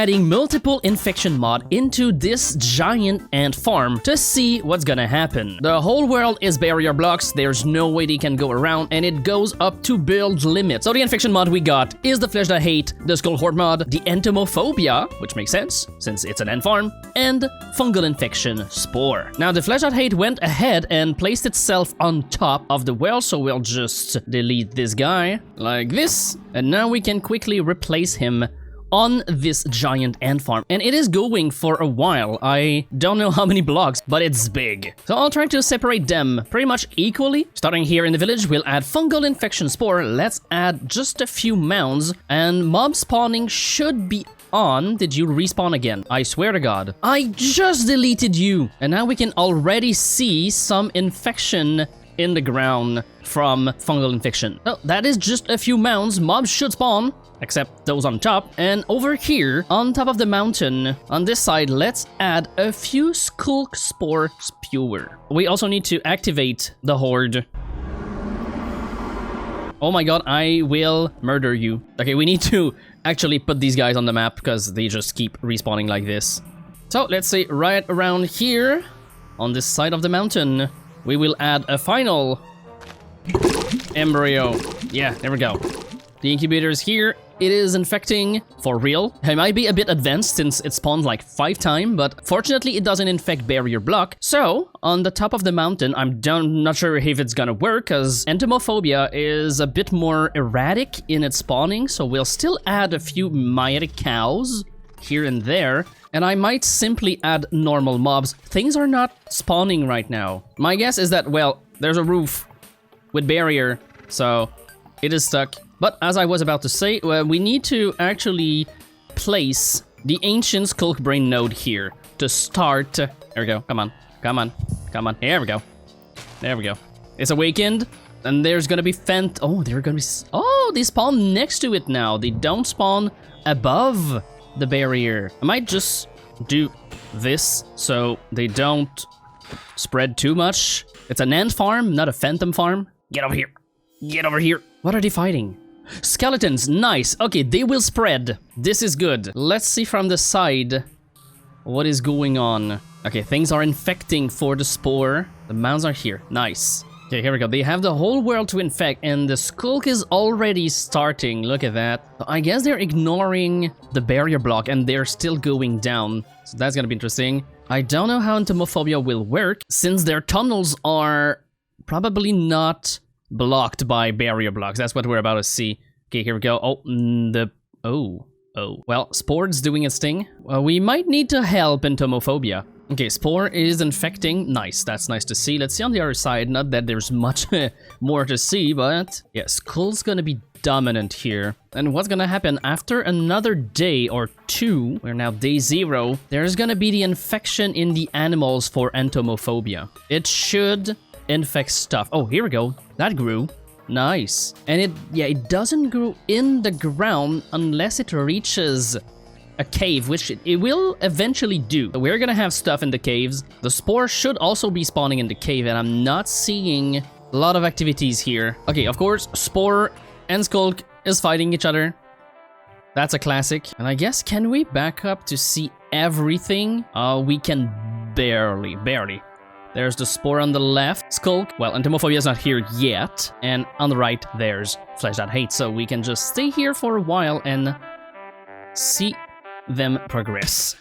adding multiple infection mod into this giant ant farm to see what's gonna happen. The whole world is barrier blocks, there's no way they can go around, and it goes up to build limit. So the infection mod we got is the Flesh That Hate, the Skull Horde mod, the Entomophobia, which makes sense since it's an ant farm, and Fungal Infection Spore. Now the Flesh That Hate went ahead and placed itself on top of the well, so we'll just delete this guy like this, and now we can quickly replace him on this giant ant farm. And it is going for a while. I don't know how many blocks, but it's big. So I'll try to separate them pretty much equally. Starting here in the village, we'll add Fungal Infection Spore. Let's add just a few mounds, and mob spawning should be on. Did you respawn again? I swear to God. I just deleted you. And now we can already see some infection in the ground from fungal infection. Oh, that is just a few mounds. Mobs should spawn, except those on top. And over here, on top of the mountain, on this side, let's add a few sculk spore spewer. We also need to activate the horde. Oh my God, I will murder you. Okay, we need to actually put these guys on the map because they just keep respawning like this. So let's say right around here, on this side of the mountain, we will add a final embryo. Yeah, there we go. The incubator is here. It is infecting for real. It might be a bit advanced since it spawned like 5 times, but fortunately it doesn't infect barrier block. So on the top of the mountain, I'm not sure if it's gonna work because Entomophobia is a bit more erratic in its spawning. So we'll still add a few myotic cows here and there. And I might simply add normal mobs. Things are not spawning right now. My guess is that, well, there's a roof with barrier, so it is stuck. But as I was about to say, we need to actually place the ancient sculk brain node here to start. There we go. Come on. Come on. Come on. There we go. There we go. It's awakened. And there's gonna be oh, they're gonna be... Oh, they spawn next to it now. They don't spawn above the barrier. I might just do this so they don't spread too much. It's an ant farm, not a phantom farm. Get over here. Get over here. What are they fighting? Skeletons, nice. Okay, they will spread. This is good. Let's see from the side what is going on. Okay, things are infecting for the spore. The mounds are here. Nice. Okay, here we go. They have the whole world to infect, and the sculk is already starting. Look at that. I guess they're ignoring the barrier block, and they're still going down. So that's gonna be interesting. I don't know how Entomophobia will work, since their tunnels are probably not blocked by barrier blocks. That's what we're about to see. Okay, here we go. Oh, well, Spore's doing its thing. We might need to help Entomophobia. Okay, Spore is infecting. Nice, that's nice to see. Let's see on the other side. Not that there's much more to see, but yeah, Skull's gonna be dominant here. And what's gonna happen after another day or 2, we're now day 0, there's gonna be the infection in the animals for Entomophobia. It should infect stuff. Oh, here we go. That grew. Nice. And it doesn't grow in the ground unless it reaches a cave, which it will eventually do. We're gonna have stuff in the caves. The spore should also be spawning in the cave, and I'm not seeing a lot of activities here. Okay, of course, Spore and Sculk is fighting each other. That's a classic. And I guess, can we back up to see everything? We can barely. There's the Spore on the left, Sculk. Well, Entomophobia is not here yet. And on the right, there's Flesh That Hate. So we can just stay here for a while and see them progress.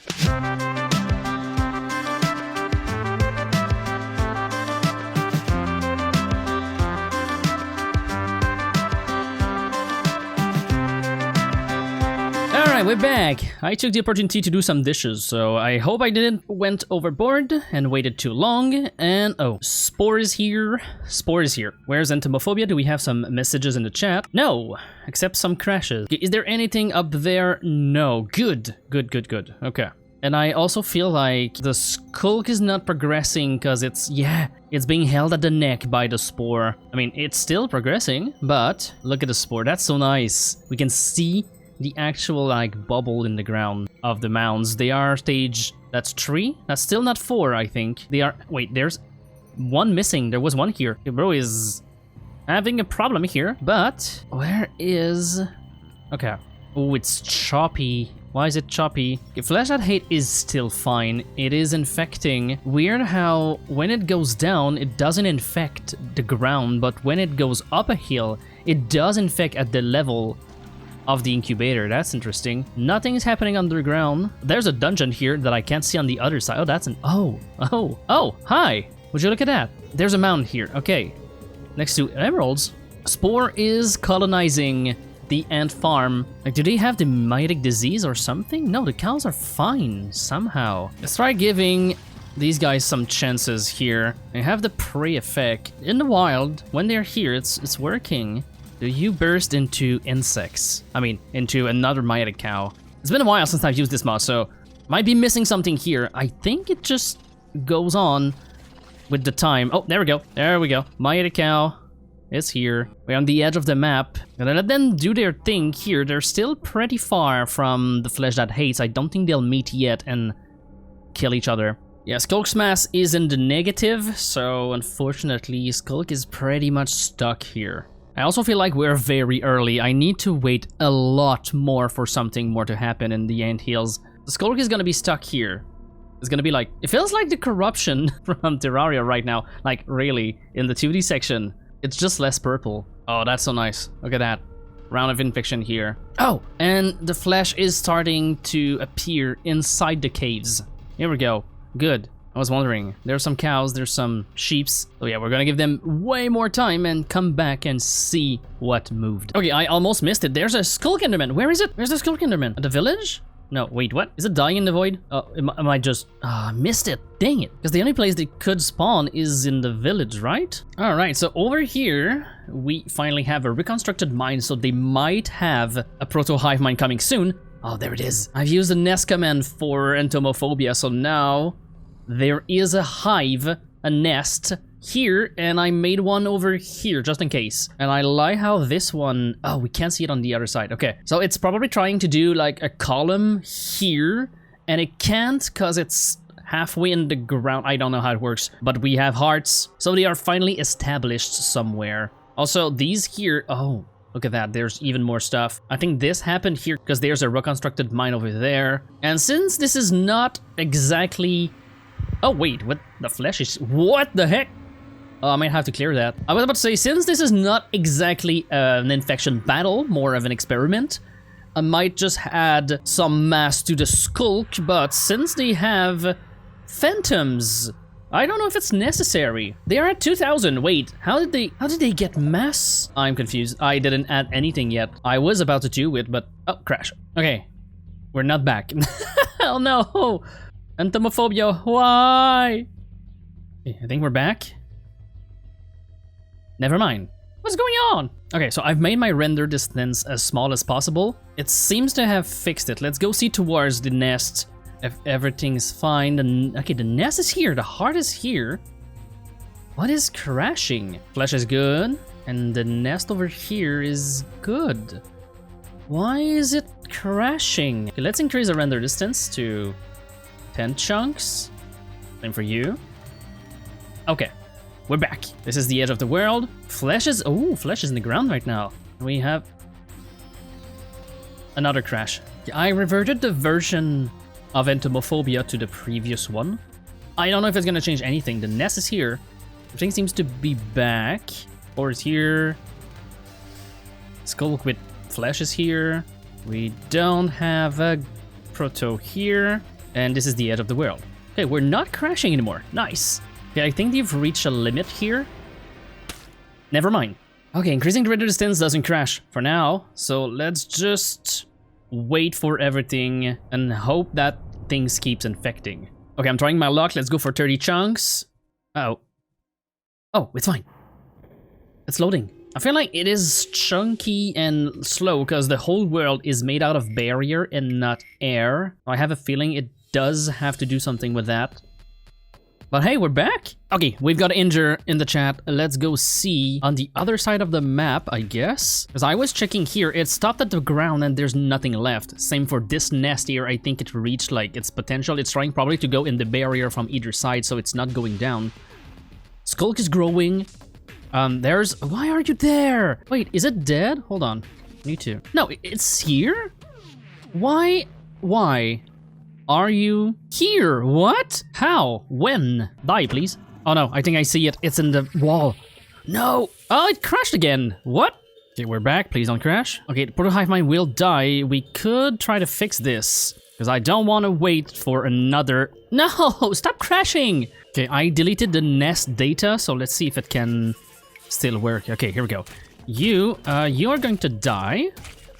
Alright, we're back. I took the opportunity to do some dishes, so I hope I didn't went overboard and waited too long. And oh, Spore is here. Spore is here. Where's Entomophobia? Do we have some messages in the chat? No, except some crashes. Is there anything up there? No. Good. Okay. And I also feel like the sculk is not progressing because it's being held at the neck by the spore. I mean, it's still progressing, but look at the spore. That's so nice. We can see the actual like bubble in the ground of the mounds. They are stage, that's 3. That's still not 4, I think. They are, wait, there's one missing. There was one here. Bro is having a problem here, but where is, okay. Oh, it's choppy. Why is it choppy? Okay, Flesh That Hate is still fine. It is infecting. Weird how when it goes down, it doesn't infect the ground, but when it goes up a hill, it does infect at the level of the incubator. That's interesting. Nothing is happening underground. There's a dungeon here that I can't see on the other side. Oh, that's an... Oh, hi. Would you look at that? There's a mountain here. Okay. Next to emeralds. Spore is colonizing the ant farm. Like, do they have the mytic disease or something? No, the cows are fine somehow. Let's try giving these guys some chances here. They have the prey effect. In the wild, when they're here, it's working. Do you burst into insects? I mean, into another mytic cow. It's been a while since I've used this mod, so might be missing something here. I think it just goes on with the time. Oh, there we go. There we go. Mytic cow is here. We're on the edge of the map. Gonna let them do their thing here. They're still pretty far from the Flesh That Hates. I don't think they'll meet yet and kill each other. Yeah, Skulk's mass is in the negative, so unfortunately, Skulk is pretty much stuck here. I also feel like we're very early. I need to wait a lot more for something more to happen in the anthills. The Skulk is gonna be stuck here. It's gonna be like... It feels like the corruption from Terraria right now. Like, really, in the 2D section. It's just less purple. Oh, that's so nice. Look at that. Round of infection here. Oh, and the flesh is starting to appear inside the caves. Here we go. Good. I was wondering. There's some cows, there's some sheeps. So yeah, we're gonna give them way more time and come back and see what moved. Okay, I almost missed it. There's a Skulk Enderman. Where is it? Where's the Skulk Enderman? At the village? No, wait, what? Is it dying in the void? Oh, am I just... I missed it. Dang it. Because the only place they could spawn is in the village, right? Alright, so over here, we finally have a reconstructed mine, so they might have a proto-hive mine coming soon. Oh, there it is. I've used the nest command for entomophobia, so now there is a hive, a nest, here, and I made one over here just in case. And I like how this one... Oh, we can't see it on the other side. Okay, so it's probably trying to do like a column here, and it can't because it's halfway in the ground. I don't know how it works, but we have hearts, so they are finally established somewhere. Also, these here... Oh, look at that. There's even more stuff. I think this happened here because there's a reconstructed mine over there. And since this is not exactly... Oh, wait, what? The flesh is... What the heck? Oh, I might have to clear that. I was about to say, since this is not exactly an infection battle, more of an experiment, I might just add some mass to the skulk, but since they have phantoms, I don't know if it's necessary. They are at 2,000. Wait, how did they get mass? I'm confused. I didn't add anything yet. I was about to do it, but... Oh, crash. Okay, we're not back. Hell no! Entomophobia, why? Okay, I think we're back. Never mind. What's going on? Okay, so I've made my render distance as small as possible. It seems to have fixed it. Let's go see towards the nest if everything's fine. Okay, the nest is here. The heart is here. What is crashing? Flesh is good. And the nest over here is good. Why is it crashing? Okay, let's increase the render distance to 10 chunks. Same for you. Okay. We're back. This is the edge of the world. Flesh is... Oh, flesh is in the ground right now. We have... another crash. I reverted the version of entomophobia to the previous one. I don't know if it's gonna change anything. The nest is here. Everything seems to be back. Or is here. Skulk with flesh is here. We don't have a proto here. And this is the edge of the world. Okay, we're not crashing anymore. Nice. Okay, I think they've reached a limit here. Never mind. Okay, increasing the render distance doesn't crash for now. So let's just wait for everything and hope that things keeps infecting. Okay, I'm trying my luck. Let's go for 30 chunks. Oh. Oh, it's fine. It's loading. I feel like it is chunky and slow because the whole world is made out of barrier and not air. I have a feeling it does have to do something with that. But hey, we're back. Okay, we've got Injure in the chat. Let's go see on the other side of the map, I guess. Because I was checking here, it stopped at the ground and there's nothing left. Same for this nest here. I think it reached like its potential. It's trying probably to go in the barrier from either side, so it's not going down. Skulk is growing. There's... Why are you there? Wait, is it dead? Hold on. Me too. No, it's here? Why Why are you here? What? How? When? Die, please. Oh no, I think I see it. It's in the wall. No. Oh, it crashed again. What? Okay, we're back. Please don't crash. Okay, the protohive mine will die. We could try to fix this, because I don't want to wait for another... No! Stop crashing! Okay, I deleted the nest data, so let's see if it can still work. Okay, here we go. You are going to die.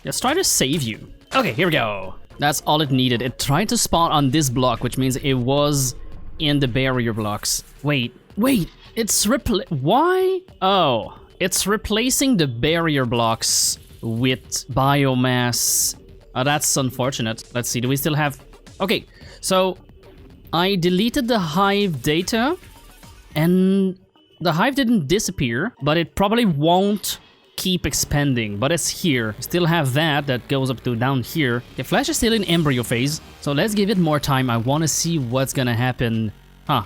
Let's try to save you. Okay, here we go. That's all it needed. It tried to spawn on this block, which means it was in the barrier blocks. Wait, it's why? Oh, it's replacing the barrier blocks with biomass. Oh, that's unfortunate. Let's see, do we still have... Okay, so I deleted the hive data and the hive didn't disappear, but it probably won't keep expanding, but it's here. Still have that goes up to down here. The flash is still in embryo phase, so let's give it more time. I want to see what's gonna happen. Huh,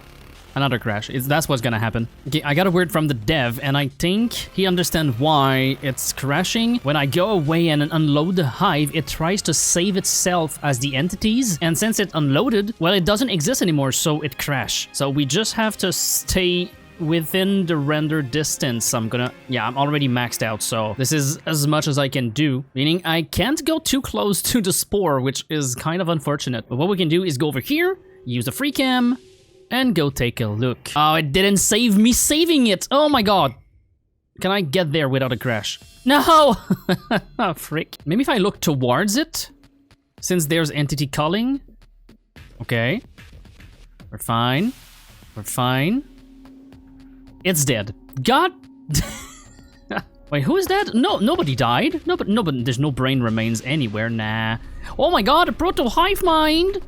another crash. That's what's gonna happen. Okay, I got a word from the dev, and I think he understands why it's crashing. When I go away and unload the hive, it tries to save itself as the entities, and since it unloaded, well, it doesn't exist anymore, so it crashed. So we just have to stay within the render distance. I'm already maxed out, so this is as much as I can do, meaning I can't go too close to the spore, which is kind of unfortunate. But what we can do is go over here, use the free cam, and go take a look. Oh, it didn't save me saving it. Oh my god. Can I get there without a crash? No! Oh, frick. Maybe if I look towards it, since there's entity calling. Okay. We're fine. We're fine. It's dead. God. Wait, who is that? No, nobody died. No, but there's no brain remains anywhere. Nah. Oh my god, a proto hive mind.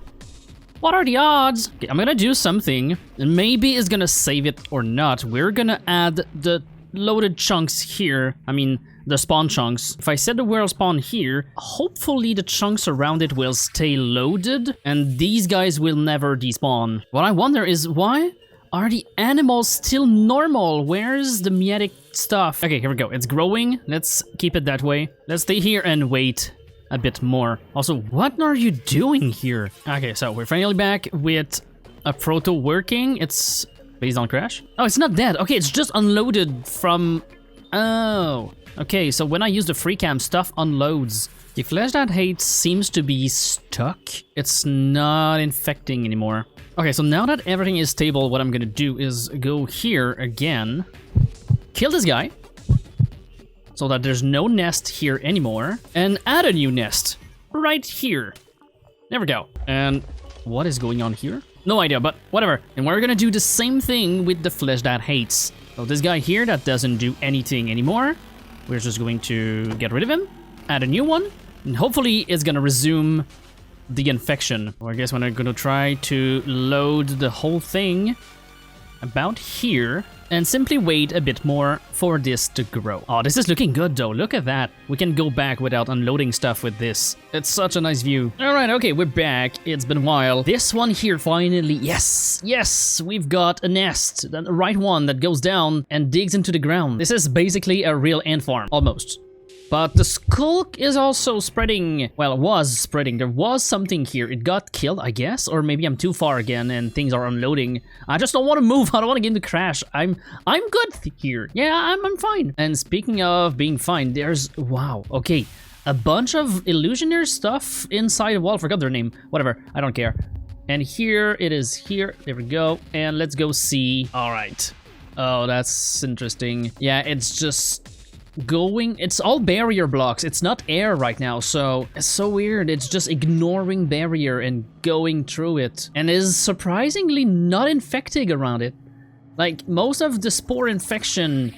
What are the odds? Okay, I'm gonna do something, and maybe it's gonna save it or not. We're gonna add the loaded chunks here. I mean, the spawn chunks. If I set the world spawn here, hopefully the chunks around it will stay loaded, and these guys will never despawn. What I wonder is why are the animals still normal? Where's the meatic stuff? Okay, here we go. It's growing. Let's keep it that way. Let's stay here and wait a bit more. Also, what are you doing here? Okay, so we're finally back with a proto working. It's... Please don't crash. Oh, it's not dead. Okay, it's just unloaded from... Oh. Okay, so when I use the free cam, stuff unloads. The flash that hates seems to be stuck. It's not infecting anymore. Okay, so now that everything is stable, what I'm gonna do is go here again, kill this guy, so that there's no nest here anymore, and add a new nest right here. There we go. And what is going on here? No idea, but whatever. And we're gonna do the same thing with the flesh that hates. So this guy here that doesn't do anything anymore, we're just going to get rid of him, add a new one, and hopefully it's gonna resume the infection. Well, I guess we're gonna try to load the whole thing about here and simply wait a bit more for this to grow. Oh, this is looking good though. Look at that. We can go back without unloading stuff with this. It's such a nice view. All right, okay, we're back. It's been a while. This one here finally, yes, we've got a nest, the right one that goes down and digs into the ground. This is basically a real ant farm, almost. But the sculk is also spreading. Well, it was spreading. There was something here. It got killed, I guess. Or maybe I'm too far again and things are unloading. I just don't want to move. I don't want to get into crash. I'm good here. Yeah, I'm fine. And speaking of being fine, there's... Wow. Okay. A bunch of illusionaire stuff inside the wall. Forgot their name. Whatever. I don't care. And here it is here. There we go. And let's go see. All right. Oh, that's interesting. Yeah, it's just... it's all barrier blocks. It's not air right now, so it's so weird. It's just ignoring barrier and going through it, and is surprisingly not infecting around it. Like, most of the spore infection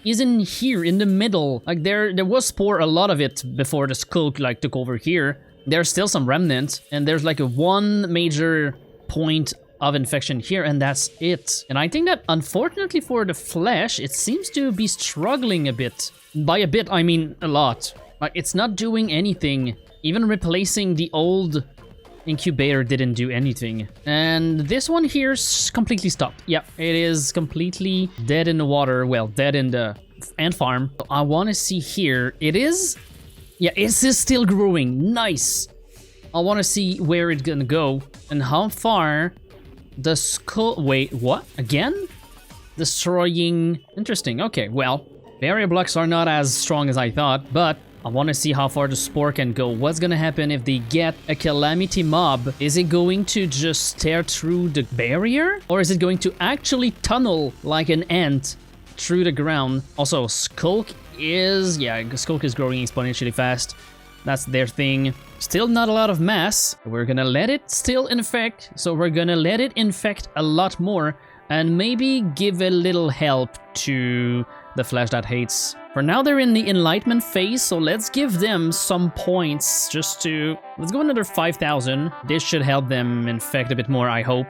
is in here in the middle. Like, there was spore, a lot of it, before the sculk like took over here. There's still some remnant, and there's like a one major point of infection here, and that's it. And I think that unfortunately for the flesh, it seems to be struggling a bit. By a bit, I mean a lot. Like, it's not doing anything. Even replacing the old incubator didn't do anything. And this one here's completely stopped. Yep, it is completely dead in the water. Well, dead in the ant farm. I want to see here. It is... Yeah, it is still growing. Nice. I want to see where it's gonna go and how far the skull... Wait, what? Again? Destroying... Interesting, okay, well, barrier blocks are not as strong as I thought, but I want to see how far the spore can go. What's gonna happen if they get a calamity mob? Is it going to just tear through the barrier? Or is it going to actually tunnel like an ant through the ground? Also, sculk is... Yeah, sculk is growing exponentially fast. That's their thing. Still not a lot of mass. We're gonna let it still infect. So we're gonna let it infect a lot more. And maybe give a little help to the flesh that hates. For now, they're in the enlightenment phase, so let's give them some points just to... Let's go another 5,000. This should help them infect a bit more, I hope.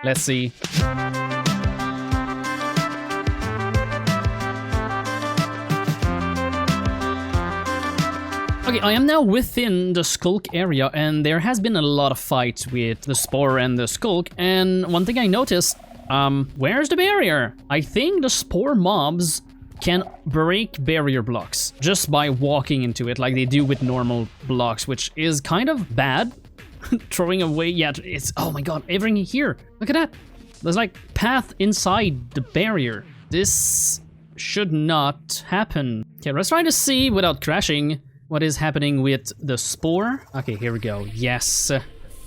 Let's see. Okay, I am now within the sculk area, and there has been a lot of fights with the spore and the sculk, and one thing I noticed, where's the barrier? I think the spore mobs can break barrier blocks just by walking into it like they do with normal blocks, which is kind of bad. Throwing away, yeah, it's, oh my god, everything here. Look at that. There's like path inside the barrier. This should not happen. Okay, let's try to see without crashing what is happening with the spore. Okay, here we go. Yes.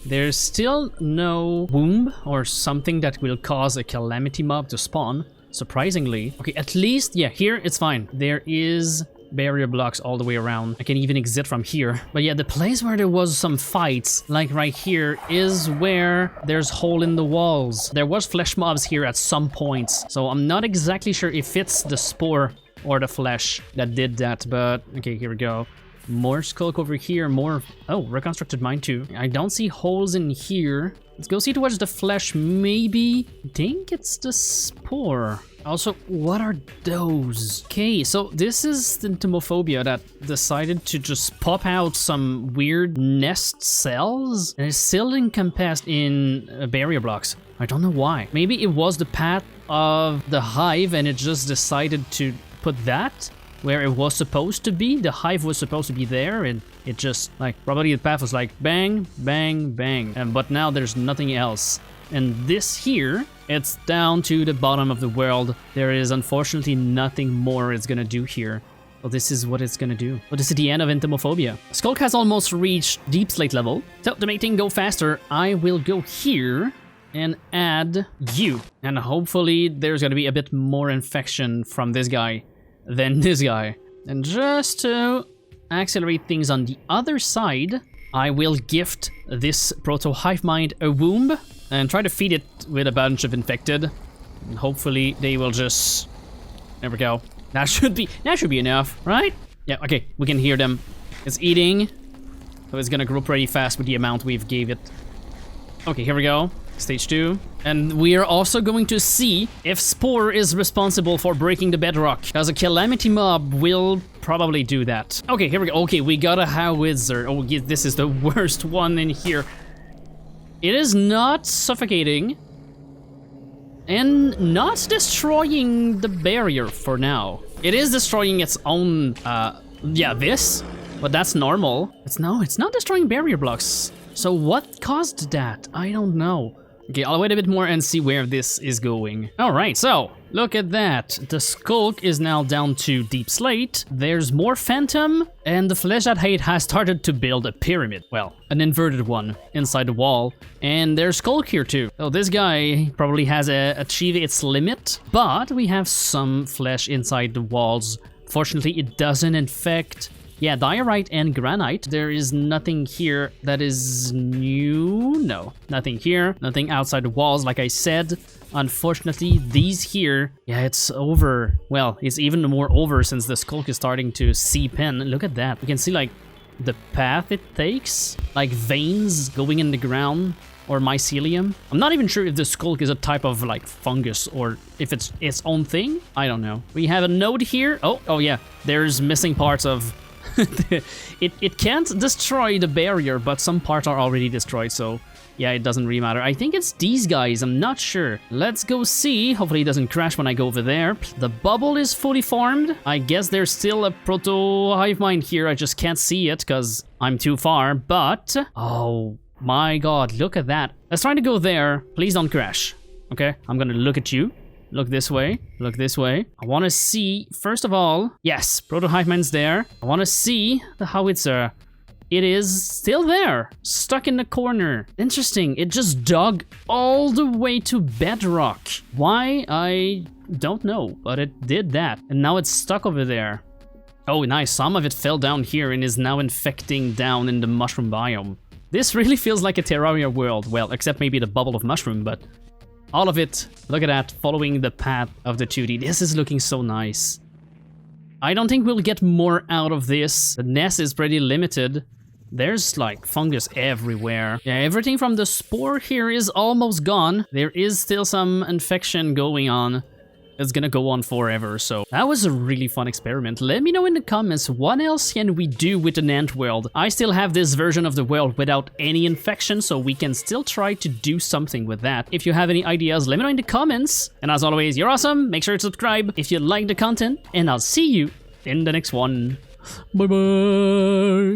There's still no womb or something that will cause a calamity mob to spawn, surprisingly. Okay, at least, yeah, here it's fine. There is barrier blocks all the way around. I can even exit from here. But yeah, the place where there was some fights, like right here, is where there's hole in the walls. There was flesh mobs here at some points, so I'm not exactly sure if it's the spore or the flesh that did that, but okay, here we go. More sculk over here, more... Oh, reconstructed mine too. I don't see holes in here. Let's go see towards the flesh, maybe. I think it's the spore. Also, what are those? Okay, so this is the entomophobia that decided to just pop out some weird nest cells and is still encompassed in barrier blocks. I don't know why. Maybe it was the path of the hive and it just decided to put that where it was supposed to be. The hive was supposed to be there, and it just, like, probably the path was like bang, bang, bang. But now there's nothing else. And this here, it's down to the bottom of the world. There is unfortunately nothing more it's gonna do here. Well, this is what it's gonna do. But this is the end of entomophobia. Sculk has almost reached deep slate level. So to make things go faster, I will go here and add you. And hopefully there's gonna be a bit more infection from this guy than this guy. And just to accelerate things on the other side, I will gift this proto hive mind a womb and try to feed it with a bunch of infected. And hopefully they will just... There we go. That should be enough, right? Yeah, okay, we can hear them. It's eating, so it's gonna grow pretty fast with the amount we've gave it. Okay, here we go. Stage 2. And we are also going to see if Spore is responsible for breaking the bedrock, because a calamity mob will probably do that. Okay, here we go. Okay, we got a howitzer. Oh, this is the worst one in here. It is not suffocating and not destroying the barrier for now. It is destroying its own, yeah, this, but that's normal. It's not destroying barrier blocks. So what caused that? I don't know. Okay, I'll wait a bit more and see where this is going. Alright, so, look at that. The sculk is now down to deep slate. There's more phantom, and the flesh that hate has started to build a pyramid. Well, an inverted one inside the wall. And there's sculk here too. So this guy probably has achieved its limit, but we have some flesh inside the walls. Fortunately, it doesn't infect... Yeah, diorite and granite. There is nothing here that is new. No, nothing here. Nothing outside the walls, like I said. Unfortunately, these here, yeah, it's over. Well, it's even more over since the sculk is starting to seep in. Look at that. You can see, like, the path it takes. Like, veins going in the ground. Or mycelium. I'm not even sure if the sculk is a type of, like, fungus or if it's its own thing. I don't know. We have a node here. Oh yeah. There's missing parts of... it can't destroy the barrier, but some parts are already destroyed, so yeah, it doesn't really matter. I think it's these guys, I'm not sure. Let's go see. Hopefully it doesn't crash when I go over there. The bubble is fully formed. I guess there's still a proto hive mind here. I just can't see it because I'm too far, but oh my god, look at that. Let's try to go there. Please don't crash. Okay, I'm gonna look at you. Look this way. Look this way. I want to see, first of all, yes, proto hive mind's there. I want to see the howitzer. It is still there, stuck in the corner. Interesting, it just dug all the way to bedrock. Why? I don't know, but it did that. And now it's stuck over there. Oh, nice, some of it fell down here and is now infecting down in the mushroom biome. This really feels like a Terraria world. Well, except maybe the bubble of mushroom, but all of it, look at that, following the path of the 2D. This is looking so nice. I don't think we'll get more out of this. The nest is pretty limited. There's like fungus everywhere. Yeah, everything from the spore here is almost gone. There is still some infection going on. It's gonna go on forever, so that was a really fun experiment. Let me know in the comments, what else can we do with an ant world? I still have this version of the world without any infection, so we can still try to do something with that. If you have any ideas, let me know in the comments. And as always, you're awesome. Make sure to subscribe if you like the content, and I'll see you in the next one. Bye bye.